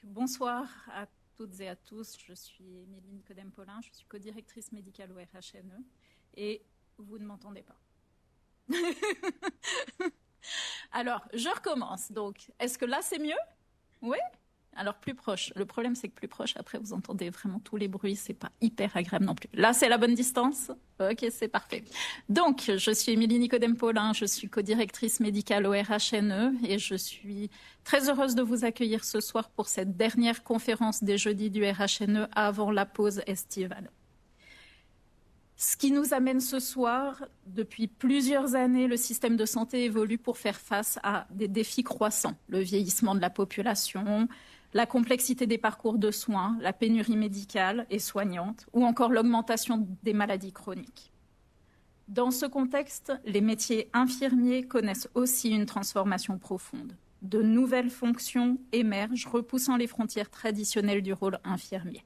bonsoir à toutes et à tous. Je suis Émilie Nicodème-Paulin, je suis co-directrice médicale au RHNE et vous ne m'entendez pas. Alors, je recommence. Donc, est-ce que là, c'est mieux? Oui? Alors, plus proche. Le problème, c'est que plus proche, après, vous entendez vraiment tous les bruits. C'est pas hyper agréable non plus. Là, c'est la bonne distance? Ok, c'est parfait. Donc, je suis Émilie Nicodème-Paulin. Je suis co-directrice médicale au RHNE et je suis très heureuse de vous accueillir ce soir pour cette dernière conférence des jeudis du RHNE avant la pause estivale. Ce qui nous amène ce soir, depuis plusieurs années, le système de santé évolue pour faire face à des défis croissants. Le vieillissement de la population, la complexité des parcours de soins, la pénurie médicale et soignante, ou encore l'augmentation des maladies chroniques. Dans ce contexte, les métiers infirmiers connaissent aussi une transformation profonde. De nouvelles fonctions émergent, repoussant les frontières traditionnelles du rôle infirmier.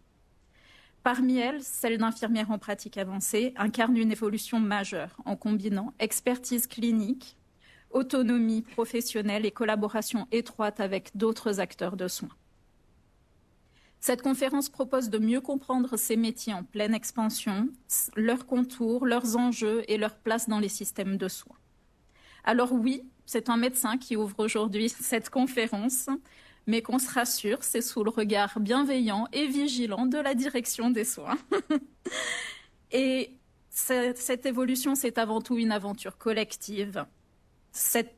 Parmi elles, celle d'infirmière en pratique avancée incarne une évolution majeure en combinant expertise clinique, autonomie professionnelle et collaboration étroite avec d'autres acteurs de soins. Cette conférence propose de mieux comprendre ces métiers en pleine expansion, leurs contours, leurs enjeux et leur place dans les systèmes de soins. Alors oui, c'est un médecin qui ouvre aujourd'hui cette conférence, mais qu'on se rassure, c'est sous le regard bienveillant et vigilant de la direction des soins. Et cette évolution, c'est avant tout une aventure collective. C'est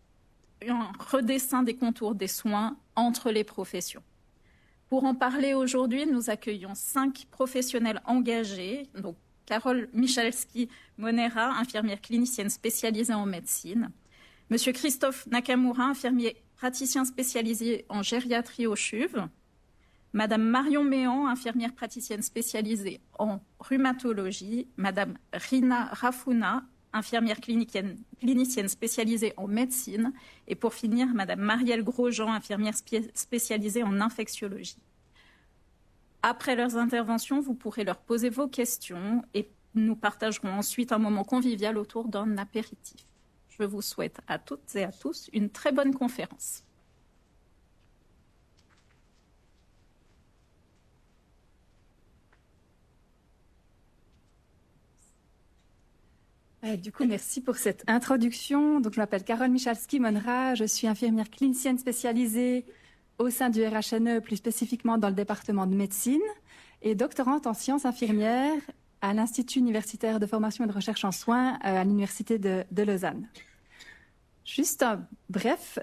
un redessin des contours des soins entre les professions. Pour en parler aujourd'hui, nous accueillons 5 professionnels engagés. Donc, Carole Michalski-Monera, infirmière clinicienne spécialisée en médecine. Monsieur Christophe Nakamura, infirmier praticien spécialisé en gériatrie au CHUV. Madame Marion Méan, infirmière praticienne spécialisée en rhumatologie. Madame Rina Rafuna, infirmière clinicienne spécialisée en médecine. Et pour finir, Madame Marielle Grosjean, infirmière spécialisée en infectiologie. Après leurs interventions, vous pourrez leur poser vos questions et nous partagerons ensuite un moment convivial autour d'un apéritif. Je vous souhaite à toutes et à tous une très bonne conférence. Du coup, merci pour cette introduction. Donc, je m'appelle Carole Michalski-Monera, je suis infirmière clinicienne spécialisée au sein du RHNE, plus spécifiquement dans le département de médecine, et doctorante en sciences infirmières à l'Institut universitaire de formation et de recherche en soins à l'Université de Lausanne. Juste un bref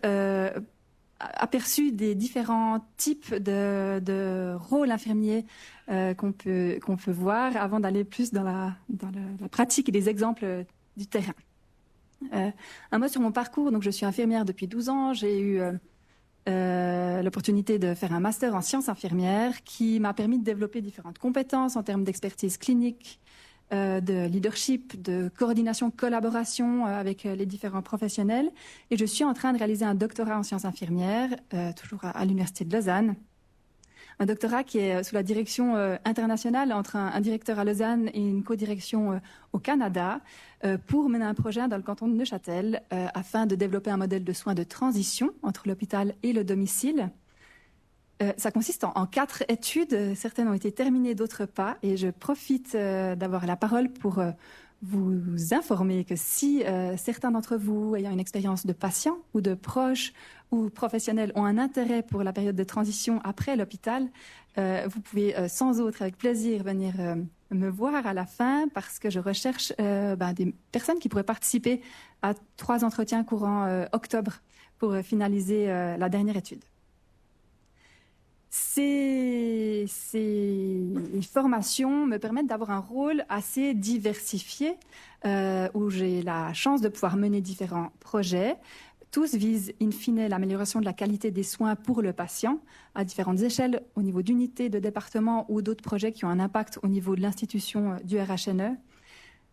aperçu des différents types de rôles infirmiers qu'on peut voir avant d'aller plus dans la pratique et les exemples du terrain. Un mot sur mon parcours. Donc, je suis infirmière depuis 12 ans. J'ai eu l'opportunité de faire un master en sciences infirmières qui m'a permis de développer différentes compétences en termes d'expertise clinique, de leadership, de coordination, collaboration avec les différents professionnels. Et je suis en train de réaliser un doctorat en sciences infirmières, toujours à l'Université de Lausanne. Un doctorat qui est sous la direction internationale entre un directeur à Lausanne et une co-direction au Canada pour mener un projet dans le canton de Neuchâtel afin de développer un modèle de soins de transition entre l'hôpital et le domicile. Ça consiste en 4 études. Certaines ont été terminées, d'autres pas. Et je profite d'avoir la parole pour vous informer que si certains d'entre vous ayant une expérience de patient ou de proche ou professionnel ont un intérêt pour la période de transition après l'hôpital, vous pouvez sans autre, avec plaisir, venir me voir à la fin parce que je recherche des personnes qui pourraient participer à 3 entretiens courant octobre pour finaliser la dernière étude. Ces formations me permettent d'avoir un rôle assez diversifié où j'ai la chance de pouvoir mener différents projets. Tous visent in fine l'amélioration de la qualité des soins pour le patient à différentes échelles au niveau d'unités, de départements ou d'autres projets qui ont un impact au niveau de l'institution du RHNE.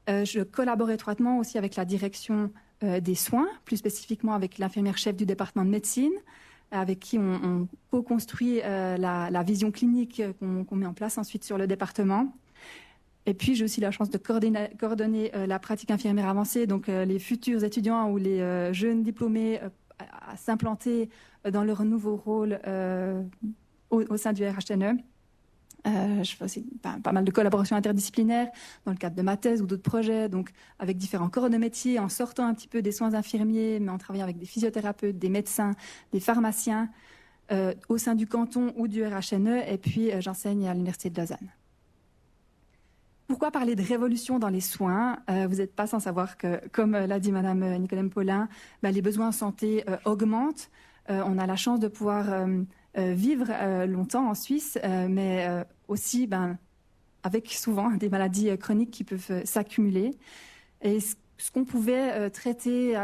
Je collabore étroitement aussi avec la direction des soins, plus spécifiquement avec l'infirmière chef du département de médecine, avec qui on co-construit la vision clinique qu'on met en place ensuite sur le département. Et puis, j'ai aussi la chance de coordonner la pratique infirmière avancée, donc les futurs étudiants ou les jeunes diplômés à s'implanter dans leur nouveau rôle au sein du RHNE. Je fais aussi pas mal de collaborations interdisciplinaires dans le cadre de ma thèse ou d'autres projets, donc avec différents corps de métier, en sortant un petit peu des soins infirmiers, mais en travaillant avec des physiothérapeutes, des médecins, des pharmaciens, au sein du canton ou du RHNE, et puis j'enseigne à l'Université de Lausanne. Pourquoi parler de révolution dans les soins? Vous n'êtes pas sans savoir que, comme l'a dit Madame Nicodème Paulin, les besoins en santé augmentent. On a la chance de pouvoir vivre longtemps en Suisse, mais aussi avec souvent des maladies chroniques qui peuvent s'accumuler. Et ce qu'on pouvait traiter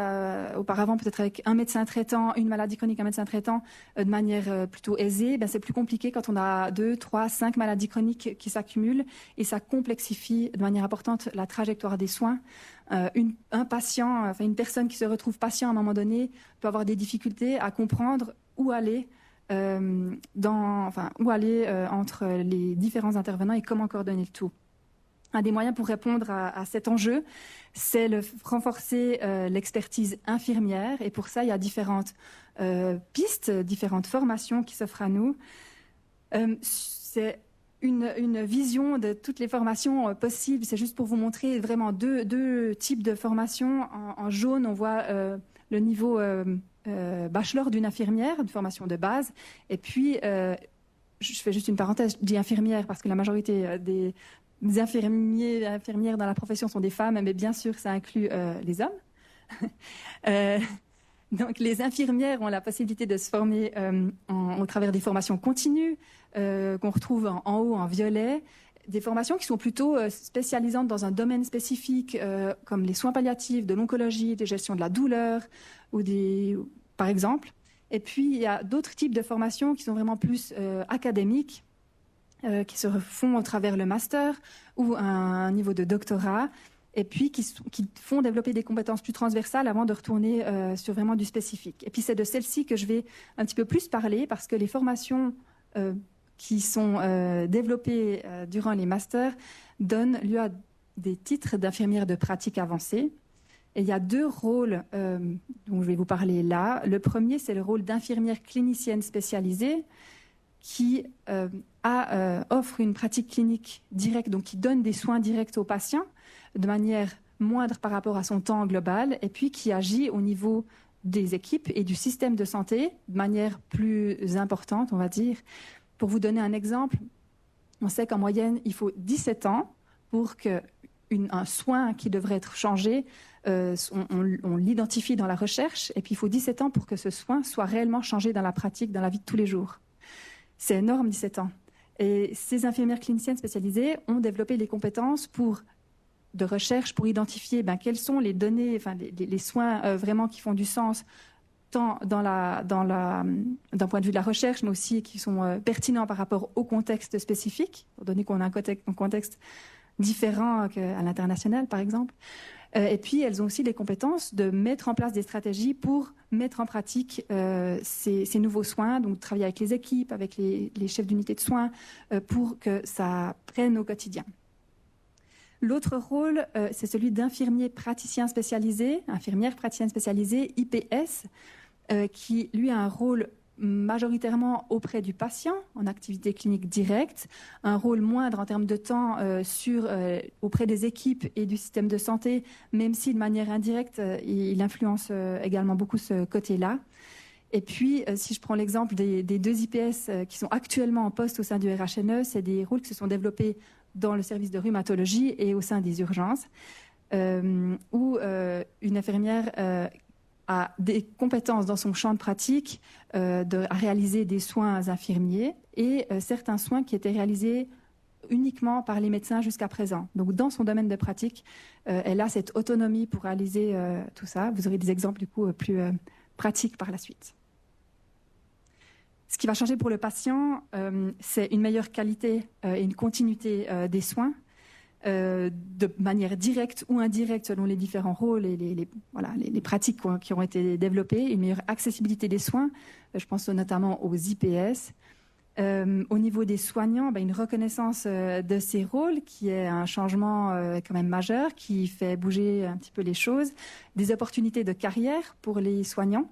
auparavant, peut-être avec un médecin traitant, une maladie chronique, un médecin traitant, de manière plutôt aisée, c'est plus compliqué quand on a 2, 3, 5 maladies chroniques qui s'accumulent, et ça complexifie de manière importante la trajectoire des soins. Un patient, une personne qui se retrouve patient à un moment donné peut avoir des difficultés à comprendre où aller entre les différents intervenants et comment coordonner le tout. Un des moyens pour répondre à cet enjeu, c'est renforcer l'expertise infirmière. Et pour ça, il y a différentes pistes, différentes formations qui s'offrent à nous. C'est une vision de toutes les formations possibles. C'est juste pour vous montrer vraiment deux types de formations. En jaune, on voit le niveau bachelor d'une infirmière, une formation de base. Et puis, je fais juste une parenthèse, je dis infirmière parce que la majorité des infirmières dans la profession sont des femmes, mais bien sûr, ça inclut les hommes. Donc, les infirmières ont la possibilité de se former au travers des formations continues qu'on retrouve en haut, en violet, des formations qui sont plutôt spécialisantes dans un domaine spécifique, comme les soins palliatifs, de l'oncologie, des gestions de la douleur, par exemple. Et puis, il y a d'autres types de formations qui sont vraiment plus académiques, qui se font au travers le master ou un niveau de doctorat, et puis qui font développer des compétences plus transversales avant de retourner sur vraiment du spécifique. Et puis c'est de celles-ci que je vais un petit peu plus parler, parce que les formations qui sont développées durant les masters donnent lieu à des titres d'infirmière de pratique avancée. Et il y a 2 rôles dont je vais vous parler là. Le premier, c'est le rôle d'infirmière clinicienne spécialisée, qui offre une pratique clinique directe, donc qui donne des soins directs aux patients de manière moindre par rapport à son temps global, et puis qui agit au niveau des équipes et du système de santé de manière plus importante, on va dire. Pour vous donner un exemple, on sait qu'en moyenne, il faut 17 ans pour qu'un soin qui devrait être changé, on l'identifie dans la recherche, et puis il faut 17 ans pour que ce soin soit réellement changé dans la pratique, dans la vie de tous les jours. C'est énorme, 17 ans. Et ces infirmières cliniciennes spécialisées ont développé les compétences de recherche pour identifier quelles sont les données, les soins vraiment qui font du sens, tant d'un point de vue de la recherche, mais aussi qui sont pertinents par rapport au contexte spécifique, étant donné qu'on a un contexte différent qu'à l'international, par exemple. Et puis, elles ont aussi les compétences de mettre en place des stratégies pour mettre en pratique ces nouveaux soins, donc travailler avec les équipes, avec les chefs d'unité de soins, pour que ça prenne au quotidien. L'autre rôle, c'est celui d'infirmier praticien spécialisé, infirmière praticienne spécialisée, IPS, qui, lui, a un rôle majoritairement auprès du patient, en activité clinique directe, un rôle moindre en termes de temps auprès des équipes et du système de santé, même si de manière indirecte, il influence également beaucoup ce côté-là. Et puis, si je prends l'exemple des 2 IPS qui sont actuellement en poste au sein du RHNE, c'est des rôles qui se sont développés dans le service de rhumatologie et au sein des urgences, où une infirmière a des compétences dans son champ de pratique à réaliser des soins infirmiers et certains soins qui étaient réalisés uniquement par les médecins jusqu'à présent. Donc, dans son domaine de pratique, elle a cette autonomie pour réaliser tout ça. Vous aurez des exemples, du coup, plus pratiques par la suite. Ce qui va changer pour le patient, c'est une meilleure qualité et une continuité des soins, de manière directe ou indirecte selon les différents rôles et les pratiques qui ont été développées, une meilleure accessibilité des soins, je pense notamment aux IPS. Au niveau des soignants, une reconnaissance de ces rôles qui est un changement quand même majeur, qui fait bouger un petit peu les choses, des opportunités de carrière pour les soignants,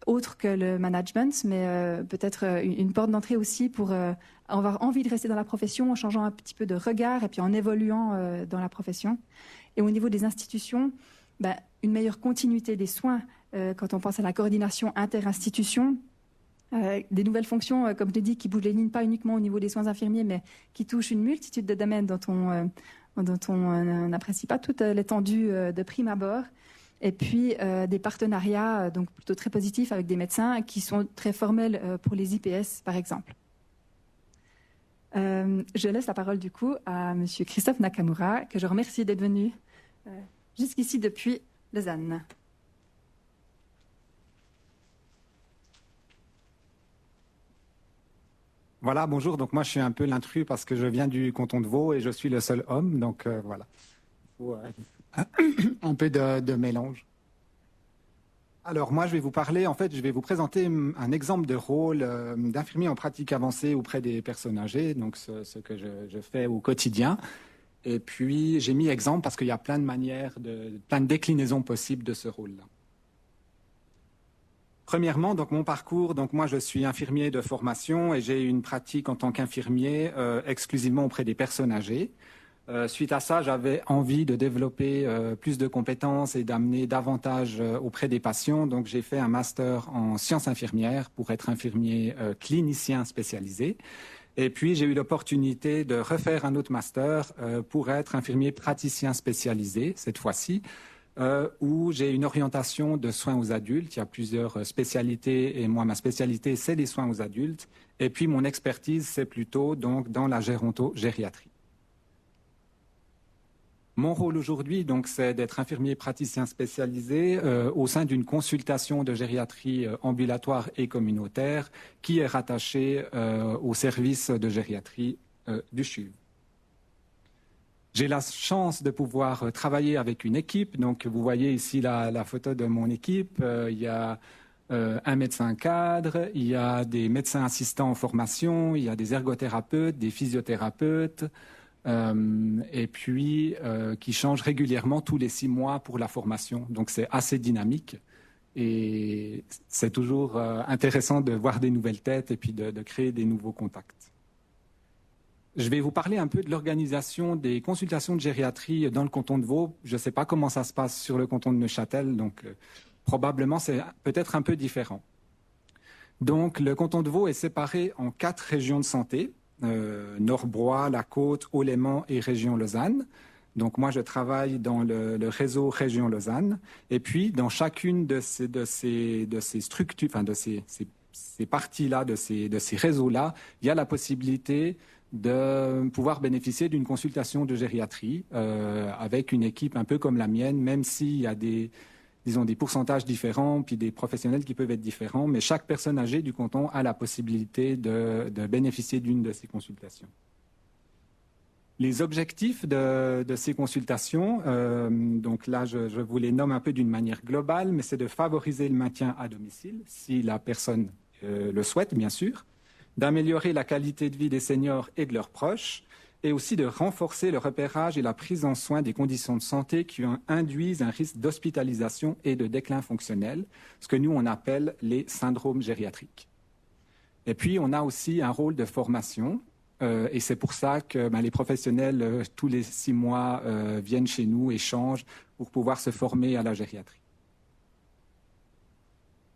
autre que le management, mais peut-être une porte d'entrée aussi pour avoir envie de rester dans la profession en changeant un petit peu de regard et puis en évoluant dans la profession. Et au niveau des institutions, une meilleure continuité des soins quand on pense à la coordination inter-institutions, des nouvelles fonctions, comme je l'ai dit, qui bougent les lignes pas uniquement au niveau des soins infirmiers, mais qui touchent une multitude de domaines dont on n'apprécie pas toute l'étendue de prime abord. Et puis des partenariats donc plutôt très positifs avec des médecins qui sont très formels pour les IPS, par exemple. Je laisse la parole du coup à Monsieur Christophe Nakamura, que je remercie d'être venu jusqu'ici depuis Lausanne. Voilà, bonjour. Donc moi, je suis un peu l'intrus parce que je viens du canton de Vaud et je suis le seul homme. Donc voilà. Un peu de mélange. Alors moi, je vais vous parler, en fait, je vais vous présenter un exemple de rôle d'infirmier en pratique avancée auprès des personnes âgées, donc ce que je fais au quotidien. Et puis, j'ai mis exemple parce qu'il y a plein de manières, plein de déclinaisons possibles de ce rôle-là. Premièrement, donc mon parcours, donc moi je suis infirmier de formation et j'ai une pratique en tant qu'infirmier exclusivement auprès des personnes âgées. Suite à ça, j'avais envie de développer plus de compétences et d'amener davantage auprès des patients. Donc j'ai fait un master en sciences infirmières pour être infirmier clinicien spécialisé. Et puis j'ai eu l'opportunité de refaire un autre master pour être infirmier praticien spécialisé cette fois-ci. Où j'ai une orientation de soins aux adultes. Il y a plusieurs spécialités et moi, ma spécialité, c'est les soins aux adultes. Et puis, mon expertise, c'est plutôt donc dans la gérontogériatrie. Mon rôle aujourd'hui, donc, c'est d'être infirmier praticien spécialisé au sein d'une consultation de gériatrie ambulatoire et communautaire qui est rattachée au service de gériatrie du CHUV. J'ai la chance de pouvoir travailler avec une équipe. Donc, vous voyez ici la photo de mon équipe. Il y a un médecin cadre, il y a des médecins assistants en formation, il y a des ergothérapeutes, des physiothérapeutes, et puis qui changent régulièrement tous les 6 mois pour la formation. Donc, c'est assez dynamique. Et c'est toujours intéressant de voir des nouvelles têtes et puis de créer des nouveaux contacts. Je vais vous parler un peu de l'organisation des consultations de gériatrie dans le canton de Vaud. Je ne sais pas comment ça se passe sur le canton de Neuchâtel, donc probablement c'est peut-être un peu différent. Donc le canton de Vaud est séparé en 4 régions de santé, Nord-Broye, la Côte, Haut-Léman et région Lausanne. Donc moi je travaille dans le réseau région Lausanne et puis dans chacune de ces structures, enfin de ces parties-là, de ces réseaux-là, il y a la possibilité de pouvoir bénéficier d'une consultation de gériatrie avec une équipe un peu comme la mienne, même s'il y a des pourcentages différents, puis des professionnels qui peuvent être différents, mais chaque personne âgée du canton a la possibilité de bénéficier d'une de ces consultations. Les objectifs de ces consultations, donc là je vous les nomme un peu d'une manière globale, mais c'est de favoriser le maintien à domicile, si la personne le souhaite bien sûr, d'améliorer la qualité de vie des seniors et de leurs proches, et aussi de renforcer le repérage et la prise en soin des conditions de santé qui induisent un risque d'hospitalisation et de déclin fonctionnel, ce que nous on appelle les syndromes gériatriques. Et puis on a aussi un rôle de formation, et c'est pour ça que les professionnels tous les 6 mois viennent chez nous et changent pour pouvoir se former à la gériatrie.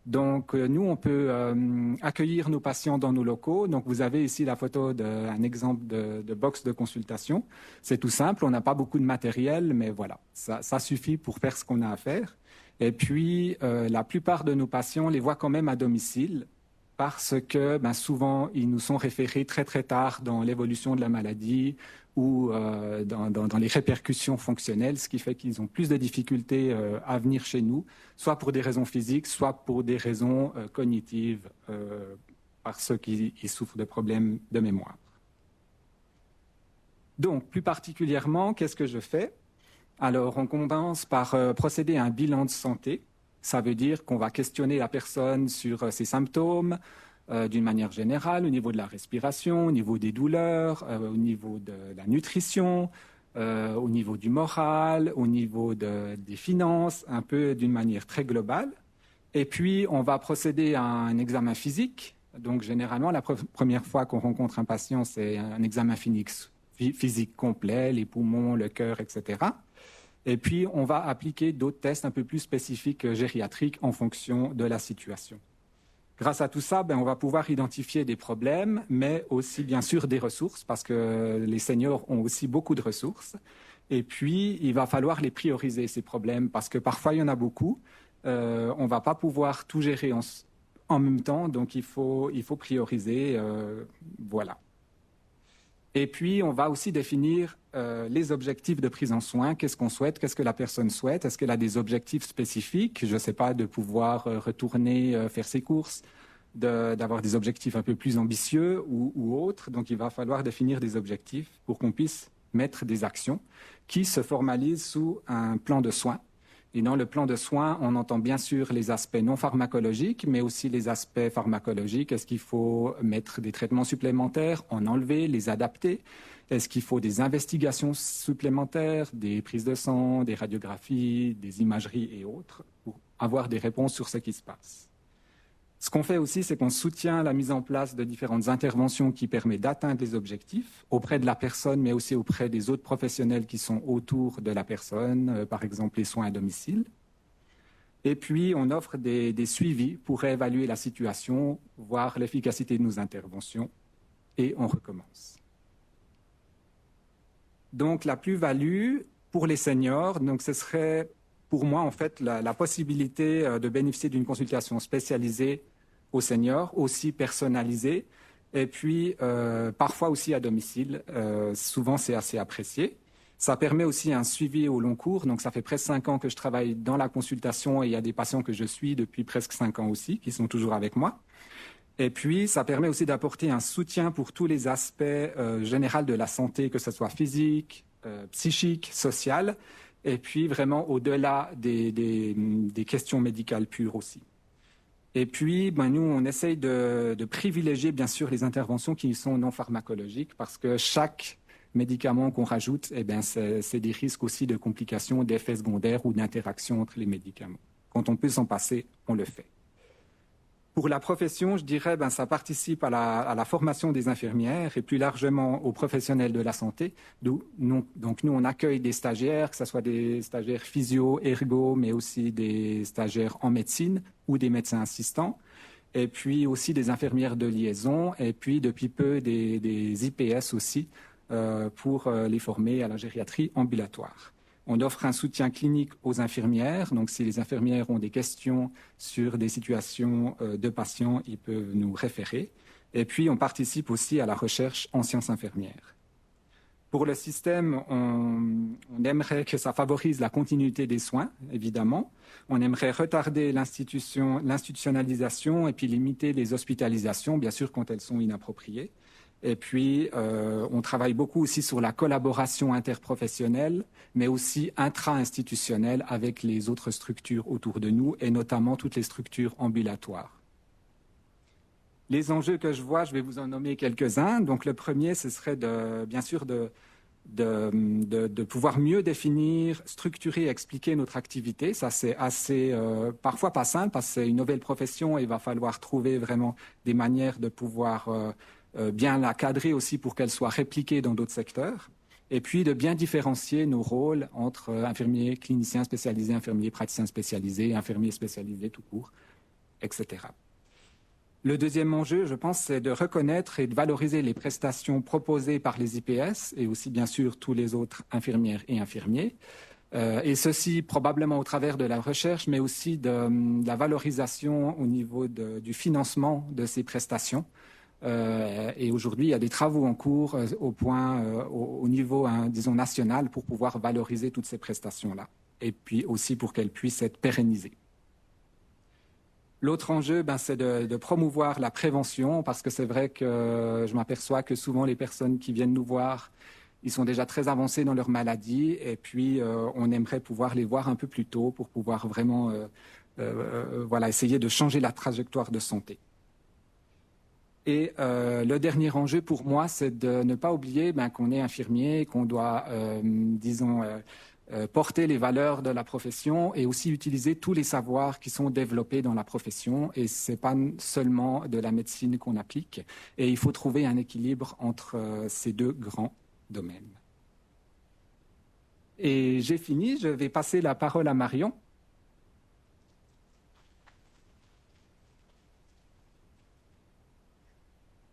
Donc, nous, on peut accueillir nos patients dans nos locaux. Donc, vous avez ici la photo d'un exemple de box de consultation. C'est tout simple, on n'a pas beaucoup de matériel, mais voilà, ça suffit pour faire ce qu'on a à faire. Et puis, la plupart de nos patients les voient quand même à domicile parce que souvent, ils nous sont référés très, très tard dans l'évolution de la maladie ou dans les répercussions fonctionnelles, ce qui fait qu'ils ont plus de difficultés à venir chez nous, soit pour des raisons physiques, soit pour des raisons cognitives, parce qu'ils souffrent de problèmes de mémoire. Donc, plus particulièrement, qu'est-ce que je fais? Alors, on commence par procéder à un bilan de santé. Ça veut dire qu'on va questionner la personne sur ses symptômes, d'une manière générale, au niveau de la respiration, au niveau des douleurs, au niveau de la nutrition, au niveau du moral, au niveau des finances, un peu d'une manière très globale. Et puis, on va procéder à un examen physique. Donc, généralement, la première fois qu'on rencontre un patient, c'est un examen physique complet, les poumons, le cœur, etc. Et puis, on va appliquer d'autres tests un peu plus spécifiques gériatriques en fonction de la situation. Grâce à tout ça, on va pouvoir identifier des problèmes, mais aussi, bien sûr, des ressources, parce que les seniors ont aussi beaucoup de ressources. Et puis, il va falloir les prioriser, ces problèmes, parce que parfois, il y en a beaucoup. On ne va pas pouvoir tout gérer en même temps, donc il faut prioriser. Voilà. Et puis, on va aussi définir les objectifs de prise en soin. Qu'est-ce qu'on souhaite? Qu'est-ce que la personne souhaite? Est-ce qu'elle a des objectifs spécifiques? Je ne sais pas, de pouvoir retourner faire ses courses, d'avoir des objectifs un peu plus ambitieux ou autres. Donc, il va falloir définir des objectifs pour qu'on puisse mettre des actions qui se formalisent sous un plan de soins. Et dans le plan de soins, on entend bien sûr les aspects non pharmacologiques, mais aussi les aspects pharmacologiques. Est-ce qu'il faut mettre des traitements supplémentaires, en enlever, les adapter? Est-ce qu'il faut des investigations supplémentaires, des prises de sang, des radiographies, des imageries et autres, pour avoir des réponses sur ce qui se passe? Ce qu'on fait aussi, c'est qu'on soutient la mise en place de différentes interventions qui permettent d'atteindre les objectifs auprès de la personne, mais aussi auprès des autres professionnels qui sont autour de la personne, par exemple les soins à domicile. Et puis, on offre des suivis pour évaluer la situation, voir l'efficacité de nos interventions, et on recommence. Donc, la plus-value pour les seniors, donc ce serait pour moi en fait la possibilité de bénéficier d'une consultation spécialisée aux seniors, aussi personnalisée, et puis parfois aussi à domicile. Souvent, c'est assez apprécié. Ça permet aussi un suivi au long cours. Donc, ça fait presque 5 ans que je travaille dans la consultation et il y a des patients que je suis depuis presque 5 ans aussi, qui sont toujours avec moi. Et puis, ça permet aussi d'apporter un soutien pour tous les aspects généraux de la santé, que ce soit physique, psychique, social, et puis vraiment au-delà des questions médicales pures aussi. Et puis, nous, on essaye de privilégier, bien sûr, les interventions qui sont non pharmacologiques, parce que chaque médicament qu'on rajoute, c'est des risques aussi de complications, d'effets secondaires ou d'interactions entre les médicaments. Quand on peut s'en passer, on le fait. Pour la profession, je dirais, ça participe à la formation des infirmières et plus largement aux professionnels de la santé. Donc nous, on accueille des stagiaires, que ce soit des stagiaires physio, ergo, mais aussi des stagiaires en médecine ou des médecins assistants. Et puis aussi des infirmières de liaison et puis depuis peu des IPS aussi pour les former à la gériatrie ambulatoire. On offre un soutien clinique aux infirmières. Donc, si les infirmières ont des questions sur des situations de patients, ils peuvent nous référer. Et puis, on participe aussi à la recherche en sciences infirmières. Pour le système, on aimerait que ça favorise la continuité des soins, évidemment. On aimerait retarder l'institutionnalisation et puis limiter les hospitalisations, bien sûr, quand elles sont inappropriées. Et puis, on travaille beaucoup aussi sur la collaboration interprofessionnelle, mais aussi intra-institutionnelle avec les autres structures autour de nous, et notamment toutes les structures ambulatoires. Les enjeux que je vois, je vais vous en nommer quelques-uns. Donc, le premier, ce serait bien sûr de pouvoir mieux définir, structurer, expliquer notre activité. Ça, c'est assez, parfois pas simple, parce que c'est une nouvelle profession et il va falloir trouver vraiment des manières de pouvoir bien la cadrer aussi pour qu'elle soit répliquée dans d'autres secteurs, et puis de bien différencier nos rôles entre infirmiers cliniciens spécialisés, infirmiers praticiens spécialisés, infirmiers spécialisés tout court, etc. Le deuxième enjeu, je pense, c'est de reconnaître et de valoriser les prestations proposées par les IPS et aussi bien sûr tous les autres infirmières et infirmiers, et ceci probablement au travers de la recherche, mais aussi de la valorisation au niveau du financement de ces prestations. Et aujourd'hui, il y a des travaux en cours au niveau, disons, national pour pouvoir valoriser toutes ces prestations-là. Et puis aussi pour qu'elles puissent être pérennisées. L'autre enjeu, c'est de promouvoir la prévention, parce que c'est vrai que je m'aperçois que souvent les personnes qui viennent nous voir, ils sont déjà très avancés dans leur maladie, et puis on aimerait pouvoir les voir un peu plus tôt pour pouvoir vraiment essayer de changer la trajectoire de santé. Et le dernier enjeu pour moi, c'est de ne pas oublier qu'on est infirmier, qu'on doit, porter les valeurs de la profession et aussi utiliser tous les savoirs qui sont développés dans la profession. Et ce n'est pas seulement de la médecine qu'on applique. Et il faut trouver un équilibre entre ces deux grands domaines. Et j'ai fini, je vais passer la parole à Marion.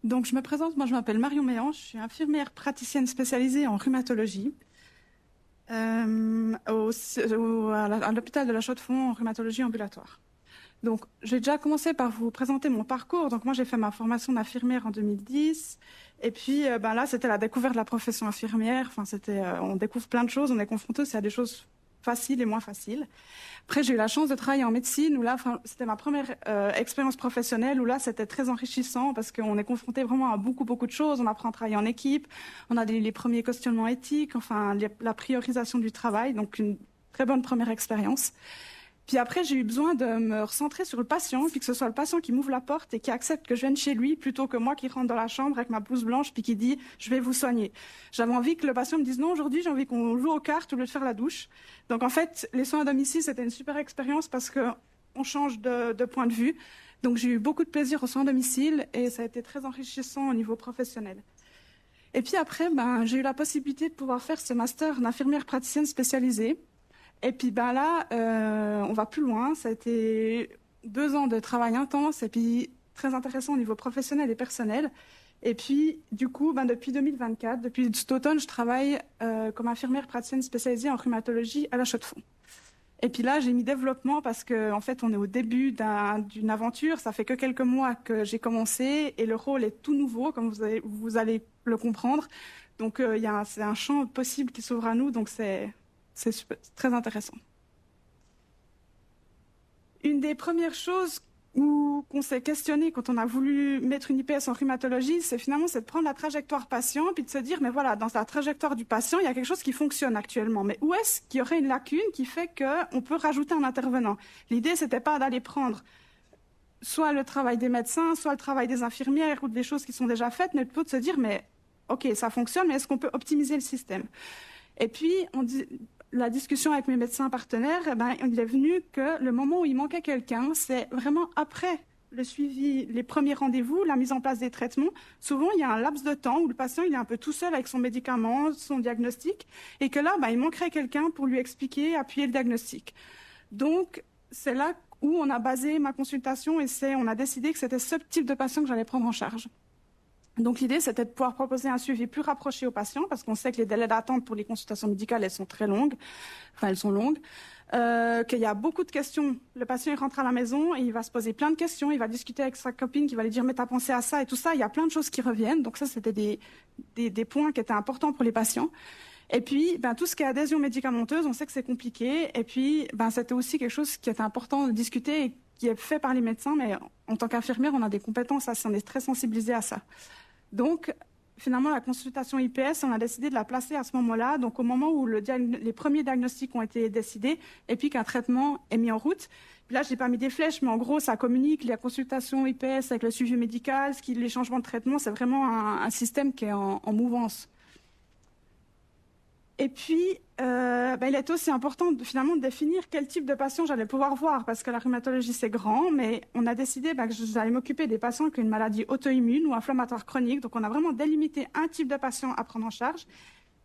Donc je me présente, moi je m'appelle Marion Méan, je suis infirmière praticienne spécialisée en rhumatologie à l'hôpital de la Chaux-de-Fonds en rhumatologie ambulatoire. Donc j'ai déjà commencé par vous présenter mon parcours. Donc moi j'ai fait ma formation d'infirmière en 2010 et puis là c'était la découverte de la profession infirmière. Enfin on découvre plein de choses, on est confronté aussi à des choses faciles et moins faciles. Après, j'ai eu la chance de travailler en médecine, où là, c'était ma première expérience professionnelle, où là, c'était très enrichissant parce qu'on est confronté vraiment à beaucoup, beaucoup de choses. On apprend à travailler en équipe, on a les premiers questionnements éthiques, enfin, la priorisation du travail, donc une très bonne première expérience. Puis après, j'ai eu besoin de me recentrer sur le patient, puis que ce soit le patient qui m'ouvre la porte et qui accepte que je vienne chez lui, plutôt que moi qui rentre dans la chambre avec ma blouse blanche, puis qui dit « je vais vous soigner ». J'avais envie que le patient me dise « non, aujourd'hui, j'ai envie qu'on joue aux cartes au lieu de faire la douche ». Donc en fait, les soins à domicile, c'était une super expérience parce qu'on change de point de vue. Donc j'ai eu beaucoup de plaisir aux soins à domicile et ça a été très enrichissant au niveau professionnel. Et puis après, j'ai eu la possibilité de pouvoir faire ce master d'infirmière praticienne spécialisée. Et puis là, on va plus loin. Ça a été 2 ans de travail intense et puis très intéressant au niveau professionnel et personnel. Et puis, du coup, depuis 2024, depuis cet automne, je travaille comme infirmière praticienne spécialisée en rhumatologie à la Chaux-de-Fonds. Et puis là, j'ai mis développement parce qu'en fait, on est au début d'une aventure. Ça fait que quelques mois que j'ai commencé et le rôle est tout nouveau, comme vous allez le comprendre. Donc, c'est un champ possible qui s'ouvre à nous. Donc, c'est très intéressant. Une des premières choses qu'on s'est questionné quand on a voulu mettre une IPS en rhumatologie, c'est de prendre la trajectoire patient puis de se dire, mais voilà, dans la trajectoire du patient, il y a quelque chose qui fonctionne actuellement. Mais où est-ce qu'il y aurait une lacune qui fait qu'on peut rajouter un intervenant? L'idée, c'était pas d'aller prendre soit le travail des médecins, soit le travail des infirmières ou des choses qui sont déjà faites, mais plutôt de se dire, mais ok, ça fonctionne, mais est-ce qu'on peut optimiser le système? Et puis, la discussion avec mes médecins partenaires, il est venu que le moment où il manquait quelqu'un, c'est vraiment après le suivi, les premiers rendez-vous, la mise en place des traitements. Souvent, il y a un laps de temps où le patient il est un peu tout seul avec son médicament, son diagnostic, et que là, il manquerait quelqu'un pour lui expliquer, appuyer le diagnostic. Donc, c'est là où on a basé ma consultation et on a décidé que c'était ce type de patient que j'allais prendre en charge. Donc l'idée, c'était de pouvoir proposer un suivi plus rapproché aux patients, parce qu'on sait que les délais d'attente pour les consultations médicales, elles sont longues, qu'il y a beaucoup de questions. Le patient, il rentre à la maison et il va se poser plein de questions, il va discuter avec sa copine qui va lui dire « mais t'as pensé à ça ?» et tout ça, il y a plein de choses qui reviennent. Donc ça, c'était des points qui étaient importants pour les patients. Et puis, tout ce qui est adhésion médicamenteuse, on sait que c'est compliqué. Et puis, c'était aussi quelque chose qui était important de discuter et qui est fait par les médecins, mais en tant qu'infirmière, on a des compétences à ça, on est très sensibilisés à ça. Donc, finalement, la consultation IPS, on a décidé de la placer à ce moment-là, donc au moment où les premiers diagnostics ont été décidés et puis qu'un traitement est mis en route. Puis là, je n'ai pas mis des flèches, mais en gros, ça communique la consultation IPS avec le suivi médical, les changements de traitement, c'est vraiment un système qui est en mouvance. Et puis, il est aussi important finalement de définir quel type de patient j'allais pouvoir voir, parce que la rhumatologie, c'est grand, mais on a décidé que j'allais m'occuper des patients qui ont une maladie auto-immune ou inflammatoire chronique. Donc, on a vraiment délimité un type de patient à prendre en charge.